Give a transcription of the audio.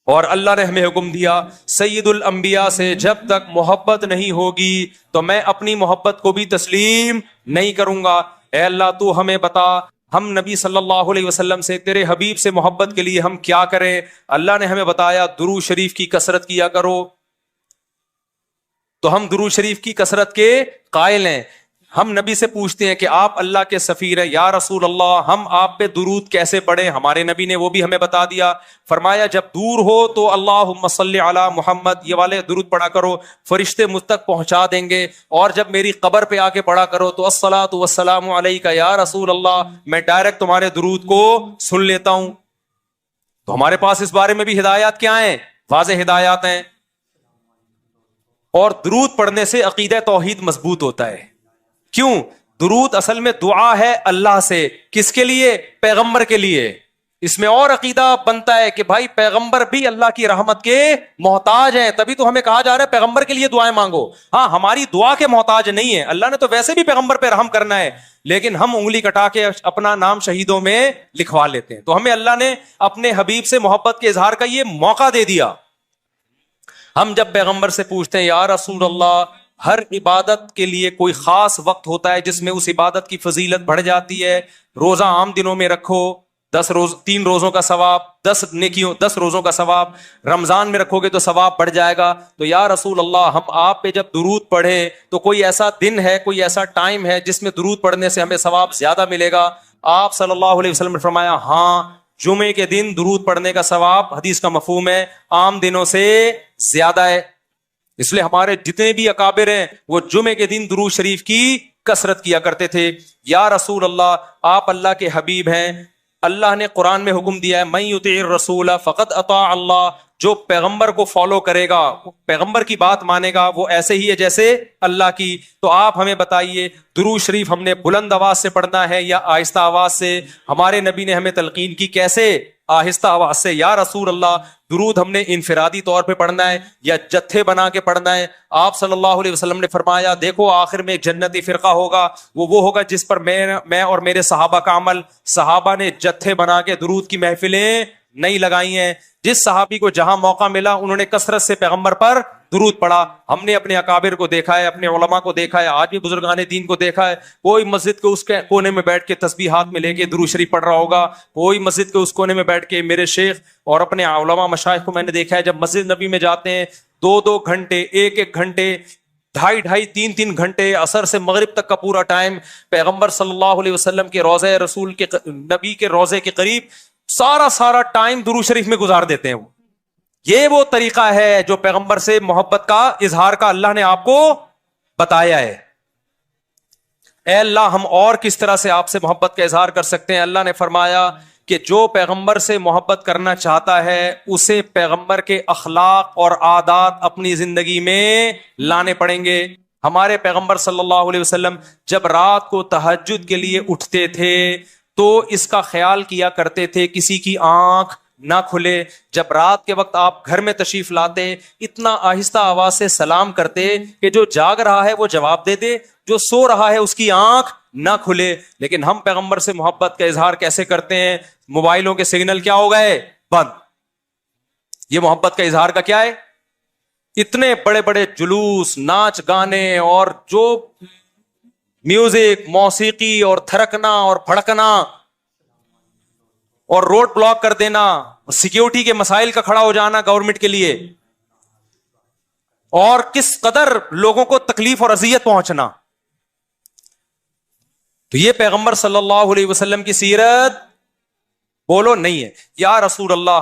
اور اللہ نے ہمیں حکم دیا سید الانبیاء سے جب تک محبت نہیں ہوگی تو میں اپنی محبت کو بھی تسلیم نہیں کروں گا. اے اللہ تو ہمیں بتا ہم نبی صلی اللہ علیہ وسلم سے تیرے حبیب سے محبت کے لیے ہم کیا کریں. اللہ نے ہمیں بتایا درود شریف کی کثرت کیا کرو. تو ہم درود شریف کی کثرت کے قائل ہیں. ہم نبی سے پوچھتے ہیں کہ آپ اللہ کے سفیر ہیں یا رسول اللہ ہم آپ پہ درود کیسے پڑھیں. ہمارے نبی نے وہ بھی ہمیں بتا دیا. فرمایا جب دور ہو تو اللہم صلی علی محمد یہ والے درود پڑھا کرو, فرشتے مجھ تک پہنچا دیں گے. اور جب میری قبر پہ آ کے پڑھا کرو تو الصلاۃ والسلام علیک یا رسول اللہ, میں ڈائریکٹ تمہارے درود کو سن لیتا ہوں. تو ہمارے پاس اس بارے میں بھی ہدایات کیا ہیں, واضح ہدایات ہیں. اور درود پڑھنے سے عقیدہ توحید مضبوط ہوتا ہے. کیوں؟ درود اصل میں دعا ہے اللہ سے. کس کے لیے؟ پیغمبر کے لیے. اس میں اور عقیدہ بنتا ہے کہ بھائی پیغمبر بھی اللہ کی رحمت کے محتاج ہیں, تبھی تو ہمیں کہا جا رہا ہے پیغمبر کے لیے دعائیں مانگو. ہاں ہماری دعا کے محتاج نہیں ہے, اللہ نے تو ویسے بھی پیغمبر پہ رحم کرنا ہے, لیکن ہم انگلی کٹا کے اپنا نام شہیدوں میں لکھوا لیتے ہیں. تو ہمیں اللہ نے اپنے حبیب سے محبت کے اظہار کا یہ موقع دے دیا. ہم جب پیغمبر سے پوچھتے ہیں یا رسول اللہ, ہر عبادت کے لیے کوئی خاص وقت ہوتا ہے جس میں اس عبادت کی فضیلت بڑھ جاتی ہے. روزہ عام دنوں میں رکھو 3 روزوں کا ثواب, 10 روزوں کا ثواب. رمضان میں رکھو گے تو ثواب بڑھ جائے گا. تو یا رسول اللہ ہم آپ پہ جب درود پڑھیں تو کوئی ایسا دن ہے, کوئی ایسا ٹائم ہے جس میں درود پڑھنے سے ہمیں ثواب زیادہ ملے گا؟ آپ صلی اللہ علیہ وسلم نے فرمایا ہاں, جمعے کے دن درود پڑھنے کا ثواب حدیث کا مفہوم ہے عام دنوں سے زیادہ ہے. اس لیے ہمارے جتنے بھی اکابر ہیں وہ جمعے کے دن درود شریف کی کثرت کیا کرتے تھے. یا رسول اللہ آپ اللہ کے حبیب ہیں, اللہ نے قرآن میں حکم دیا ہے من یطع الرسول فقد اطاع اللہ, جو پیغمبر کو فالو کرے گا, پیغمبر کی بات مانے گا, وہ ایسے ہی ہے جیسے اللہ کی. تو آپ ہمیں بتائیے درود شریف ہم نے بلند آواز سے پڑھنا ہے یا آہستہ آواز سے؟ ہمارے نبی نے ہمیں تلقین کی کیسے؟ آہستہ آواز سے. یا رسول اللہ درود ہم نے انفرادی طور پہ پڑھنا ہے یا جتھے بنا کے پڑھنا ہے؟ آپ صلی اللہ علیہ وسلم نے فرمایا دیکھو آخر میں ایک جنتی فرقہ ہوگا, وہ ہوگا جس پر میں اور میرے صحابہ کا عمل. صحابہ نے جتھے بنا کے درود کی محفلیں نہیں لگائی ہیں. جس صحابی کو جہاں موقع ملا انہوں نے کثرت سے پیغمبر پر درود پڑھا. ہم نے اپنے اکابر کو دیکھا ہے, اپنے علماء کو دیکھا ہے, آج بھی بزرگان دین کو دیکھا ہے, کوئی مسجد کے اس کونے میں بیٹھ کے تسبیح ہاتھ میں لے کے درود شریف پڑھ رہا ہوگا, کوئی مسجد کے اس کونے میں بیٹھ کے. میرے شیخ اور اپنے علماء مشائخ کو میں نے دیکھا ہے جب مسجد نبی میں جاتے ہیں 2 گھنٹے, 1 گھنٹے, 2.5 3 گھنٹے, عصر سے مغرب تک کا پورا ٹائم پیغمبر صلی اللہ علیہ وسلم کے روضہ رسول کے نبی کے روضے کے قریب سارا ٹائم درود شریف میں گزار دیتے ہیں. یہ وہ طریقہ ہے جو پیغمبر سے محبت کا اظہار کا اللہ نے آپ کو بتایا ہے. اے اللہ ہم اور کس طرح سے آپ سے محبت کا اظہار کر سکتے ہیں؟ اللہ نے فرمایا کہ جو پیغمبر سے محبت کرنا چاہتا ہے اسے پیغمبر کے اخلاق اور عادات اپنی زندگی میں لانے پڑیں گے. ہمارے پیغمبر صلی اللہ علیہ وسلم جب رات کو تہجد کے لیے اٹھتے تھے تو اس کا خیال کیا کرتے تھے کسی کی آنکھ نہ کھلے. جب رات کے وقت آپ گھر میں تشریف لاتے اتنا آہستہ آواز سے سلام کرتے کہ جو جاگ رہا ہے وہ جواب دے دے, جو سو رہا ہے اس کی آنکھ نہ کھلے. لیکن ہم پیغمبر سے محبت کا اظہار کیسے کرتے ہیں؟ موبائلوں کے سگنل کیا ہو گئے؟ بند. یہ محبت کا اظہار کا کیا ہے؟ اتنے بڑے بڑے جلوس, ناچ گانے اور جو میوزک, موسیقی اور تھرکنا اور پھڑکنا اور روڈ بلاک کر دینا, سیکیورٹی کے مسائل کا کھڑا ہو جانا گورنمنٹ کے لیے, اور کس قدر لوگوں کو تکلیف اور اذیت پہنچنا. تو یہ پیغمبر صلی اللہ علیہ وسلم کی سیرت بولو نہیں ہے. یا رسول اللہ